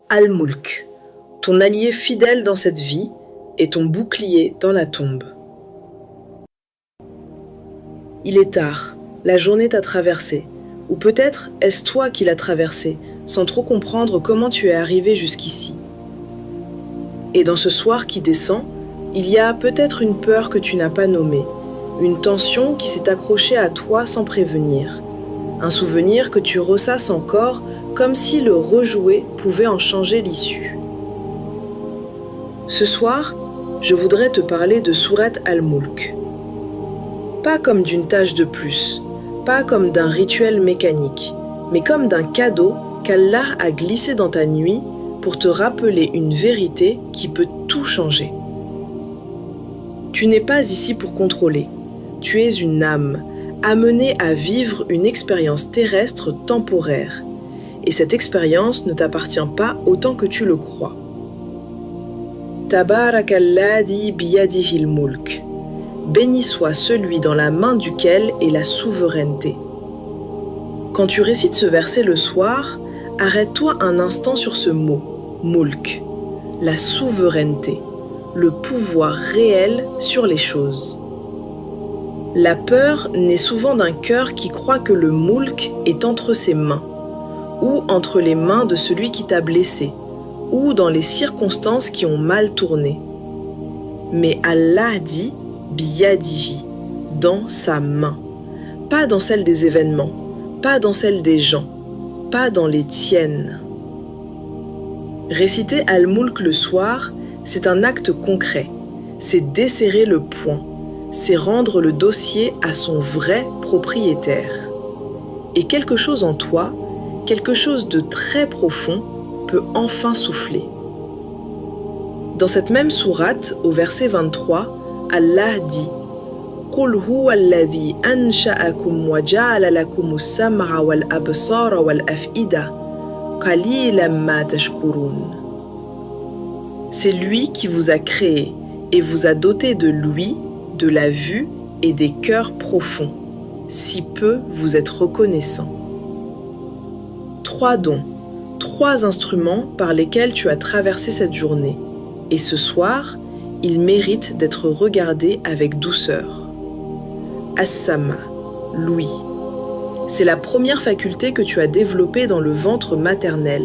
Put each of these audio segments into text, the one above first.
Al-Mulk, ton allié fidèle dans cette vie et ton bouclier dans la tombe. Il est tard, la journée t'a traversé, ou peut-être est-ce toi qui l'as traversée, sans trop comprendre comment tu es arrivé jusqu'ici. Et dans ce soir qui descend, il y a peut-être une peur que tu n'as pas nommée, une tension qui s'est accrochée à toi sans prévenir, un souvenir que tu ressasses encore comme si le rejouer pouvait en changer l'issue. Ce soir, je voudrais te parler de Sourate Al-Mulk. Pas comme d'une tâche de plus, pas comme d'un rituel mécanique, mais comme d'un cadeau qu'Allah a glissé dans ta nuit pour te rappeler une vérité qui peut tout changer. Tu n'es pas ici pour contrôler, tu es une âme, amenée à vivre une expérience terrestre temporaire. Et cette expérience ne t'appartient pas autant que tu le crois. Tabarakalladhi biyadihil mulk. Béni soit celui dans la main duquel est la souveraineté. Quand tu récites ce verset le soir, arrête-toi un instant sur ce mot, mulk, la souveraineté, le pouvoir réel sur les choses. La peur naît souvent d'un cœur qui croit que le mulk est entre ses mains, ou entre les mains de celui qui t'a blessé, ou dans les circonstances qui ont mal tourné. Mais Allah dit biyadihi, dans sa main, pas dans celle des événements, pas dans celle des gens, pas dans les tiennes. Réciter Al-Mulk le soir, c'est un acte concret, c'est desserrer le poing, c'est rendre le dossier à son vrai propriétaire. Et quelque chose en toi, quelque chose de très profond peut enfin souffler. Dans cette même sourate, au verset 23, Allah dit « Qul huwa alladhi ansha'akum wa ja'ala lakum as-sam'a wal absara wal af'ida qalilan ma tashkurun » C'est lui qui vous a créé et vous a doté de l'ouïe, de la vue et des cœurs profonds. Si peu vous êtes reconnaissants. 3 dons, 3 instruments par lesquels tu as traversé cette journée. Et ce soir, ils méritent d'être regardés avec douceur. As-Sama, l'ouïe. C'est la première faculté que tu as développée dans le ventre maternel.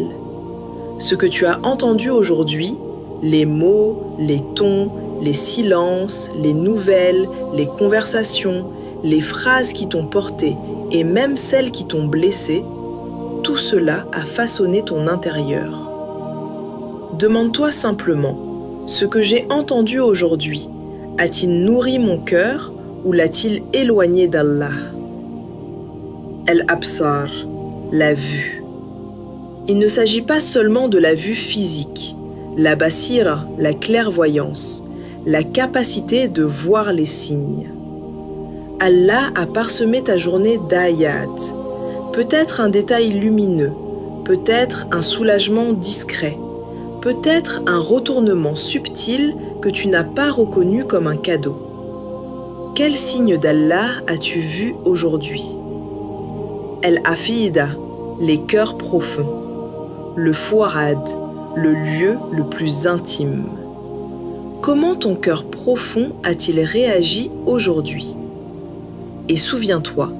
Ce que tu as entendu aujourd'hui, les mots, les tons, les silences, les nouvelles, les conversations, les phrases qui t'ont porté et même celles qui t'ont blessé, tout cela a façonné ton intérieur. Demande-toi simplement, ce que j'ai entendu aujourd'hui, a-t-il nourri mon cœur ou l'a-t-il éloigné d'Allah? Al-Absar, la vue. Il ne s'agit pas seulement de la vue physique, la basira, la clairvoyance, la capacité de voir les signes. Allah a parsemé ta journée d'ayat, peut-être un détail lumineux, peut-être un soulagement discret, peut-être un retournement subtil que tu n'as pas reconnu comme un cadeau. Quel signe d'Allah as-tu vu aujourd'hui? Al-Afida, les cœurs profonds, le Fu'ad, le lieu le plus intime. Comment ton cœur profond a-t-il réagi aujourd'hui? Et souviens-toi,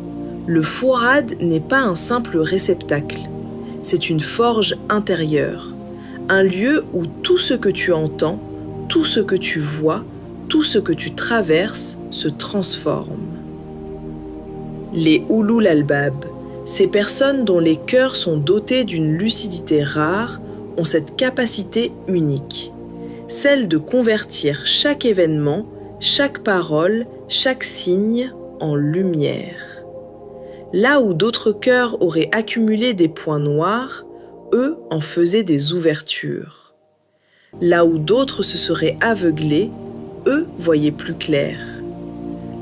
le Fu'ad n'est pas un simple réceptacle, c'est une forge intérieure, un lieu où tout ce que tu entends, tout ce que tu vois, tout ce que tu traverses se transforme. Les Ulul Albab, ces personnes dont les cœurs sont dotés d'une lucidité rare, ont cette capacité unique, celle de convertir chaque événement, chaque parole, chaque signe en lumière. Là où d'autres cœurs auraient accumulé des points noirs, eux en faisaient des ouvertures. Là où d'autres se seraient aveuglés, eux voyaient plus clair.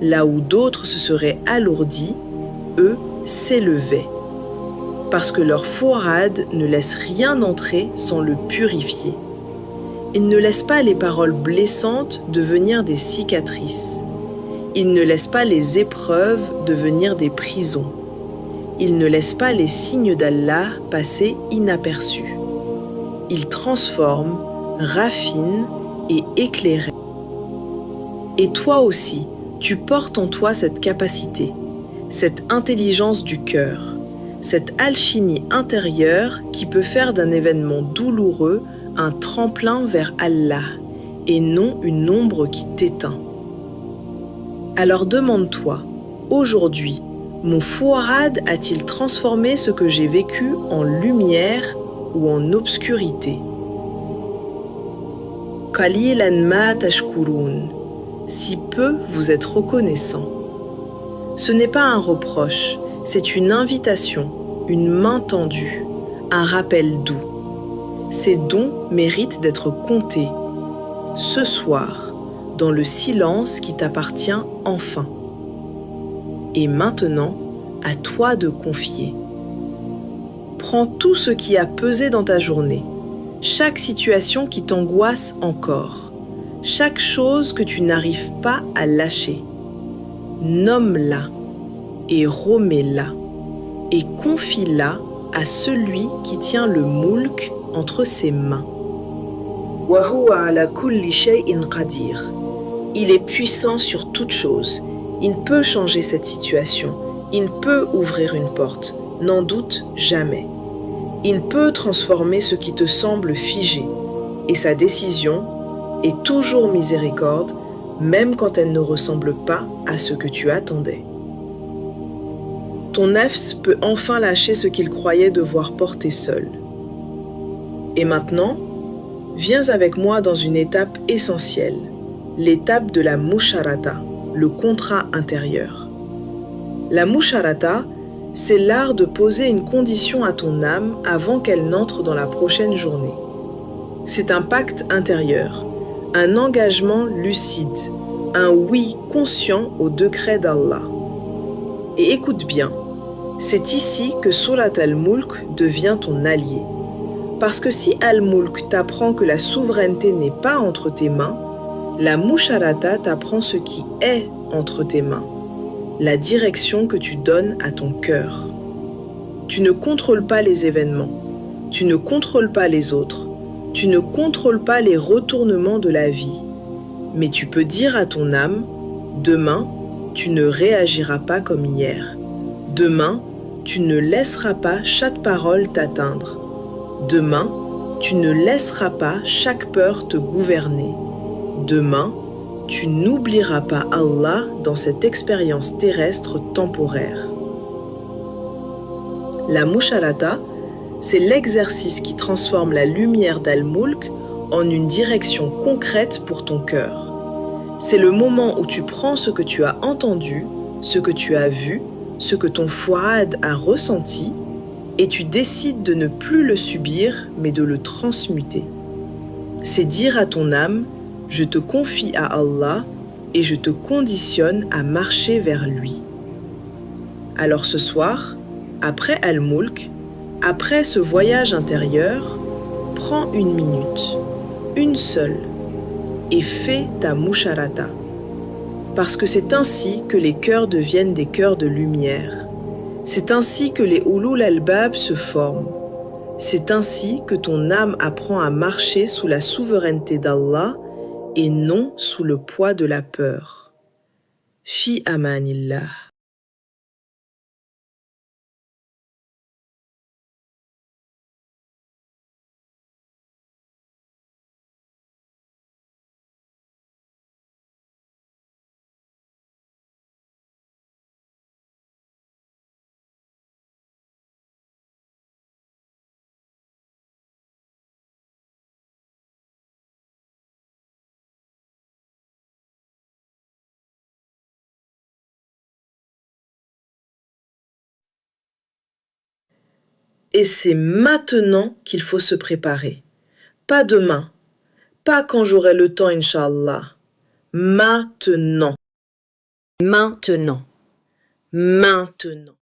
Là où d'autres se seraient alourdis, eux s'élevaient. Parce que leur Fu'ad ne laisse rien entrer sans le purifier. Ils ne laissent pas les paroles blessantes devenir des cicatrices. Ils ne laissent pas les épreuves devenir des prisons. Ils ne laissent pas les signes d'Allah passer inaperçus. il transforme, raffine et éclaire. Et toi aussi, tu portes en toi cette capacité, cette intelligence du cœur, cette alchimie intérieure qui peut faire d'un événement douloureux un tremplin vers Allah et non une ombre qui t'éteint. Alors demande-toi, aujourd'hui, mon fouarad a-t-il transformé ce que j'ai vécu en lumière ou en obscurité? Qalilan ma tashkurun. Si peu vous êtes reconnaissant. Ce n'est pas un reproche, c'est une invitation, une main tendue, un rappel doux. Ces dons méritent d'être comptés, ce soir, dans le silence qui t'appartient enfin. Et maintenant, à toi de confier. Prends tout ce qui a pesé dans ta journée, chaque situation qui t'angoisse encore, chaque chose que tu n'arrives pas à lâcher. Nomme-la et remets-la et confie-la à celui qui tient le moulk entre ses mains. Wa huwa ala kulli shay'in qadir. Il est puissant sur toute chose. Il peut changer cette situation. Il peut ouvrir une porte. N'en doute jamais. Il peut transformer ce qui te semble figé. Et sa décision est toujours miséricorde, même quand elle ne ressemble pas à ce que tu attendais. Ton nefs peut enfin lâcher ce qu'il croyait devoir porter seul. Et maintenant, viens avec moi dans une étape essentielle, l'étape de la musharata, le contrat intérieur. La musharata, c'est l'art de poser une condition à ton âme avant qu'elle n'entre dans la prochaine journée. C'est un pacte intérieur, un engagement lucide, un oui conscient au décret d'Allah. Et écoute bien, c'est ici que Surat al-Mulk devient ton allié. Parce que si Al-Mulk t'apprend que la souveraineté n'est pas entre tes mains, la Musharata t'apprend ce qui est entre tes mains, la direction que tu donnes à ton cœur. Tu ne contrôles pas les événements, tu ne contrôles pas les autres, tu ne contrôles pas les retournements de la vie, mais tu peux dire à ton âme, demain, tu ne réagiras pas comme hier. Demain, tu ne laisseras pas chaque parole t'atteindre. Demain, tu ne laisseras pas chaque peur te gouverner. Demain, tu n'oublieras pas Allah dans cette expérience terrestre temporaire. La musharata, c'est l'exercice qui transforme la lumière d'Al-Mulk en une direction concrète pour ton cœur. C'est le moment où tu prends ce que tu as entendu, ce que tu as vu, ce que ton fouad a ressenti, et tu décides de ne plus le subir, mais de le transmuter. C'est dire à ton âme, je te confie à Allah et je te conditionne à marcher vers lui. Alors ce soir, après Al-Mulk, après ce voyage intérieur, prends une minute, une seule, et fais ta musharata. Parce que c'est ainsi que les cœurs deviennent des cœurs de lumière. C'est ainsi que les ulul albab se forment. C'est ainsi que ton âme apprend à marcher sous la souveraineté d'Allah et non sous le poids de la peur. Fi amanillah. Et c'est maintenant qu'il faut se préparer. Pas demain, pas quand j'aurai le temps, Inch'Allah. Maintenant. Maintenant. Maintenant.